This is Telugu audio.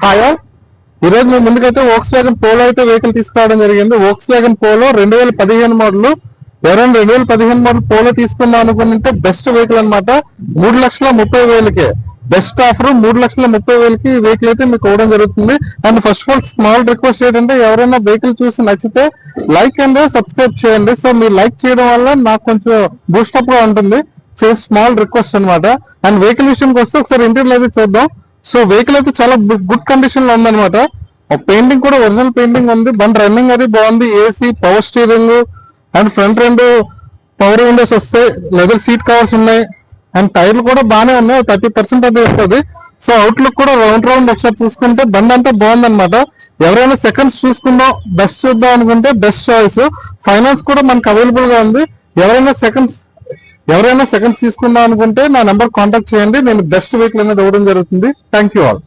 Hi all. ఈ రోజు మేము ముందుకైతే వోక్స్ వ్యాగన్ పోలో అయితే వెహికల్ తీసుకురావడం జరిగింది. Volkswagen Polo 2015 model. ఎవరైనా 2015 మోడల్ పోలో తీసుకుందాం అనుకుంటే బెస్ట్ వెహికల్ అనమాట. 3,30,000కే బెస్ట్ ఆఫర్. 3,30,000కి ఈ వెహికల్ అయితే మీకు ఇవ్వడం జరుగుతుంది. And first of all small request ఏంటంటే ఎవరైనా వెహికల్ చూసి నచ్చితే లైక్ అండ్ సబ్స్క్రైబ్ చేయండి. సో మీరు లైక్ చేయడం వల్ల నాకు కొంచెం బూస్టప్ గా ఉంటుంది. సో స్మాల్ రిక్వెస్ట్ అనమాట. అండ్ వెహికల్ విషయంకి వస్తే ఒకసారి ఇంటర్వ్యూ అయితే చూద్దాం. సో వెహికల్ అయితే చాలా గుడ్ కండిషన్ లో ఉందన్నమాట. పెయింటింగ్ కూడా ఒరిజినల్ పెయింటింగ్ ఉంది. బండి రన్నింగ్ అది బాగుంది. AC, power steering and front 2 power Windows వస్తాయి. లెదర్ సీట్ కవర్స్ ఉన్నాయి. అండ్ టైర్లు కూడా బాగానే ఉన్నాయి. 30% అది వస్తుంది. సో అవుట్లుక్ కూడా రౌండ్ ఒకసారి చూసుకుంటే బండి అంతా బాగుందన్నమాట. ఎవరైనా సెకండ్స్ చూసుకుందాం, బెస్ట్ చూద్దాం అనుకుంటే బెస్ట్ చాయిస్. ఫైనాన్స్ కూడా మనకు అవైలబుల్ గా ఉంది. ఎవరైనా సెకండ్స్ తీసుకుందాం అనుకుంటే నా నెంబర్ కాంటాక్ట్ చేయండి. నేను బెస్ట్ వెహికల్ అనేది ఇవ్వడం జరుగుతుంది. Thank you all.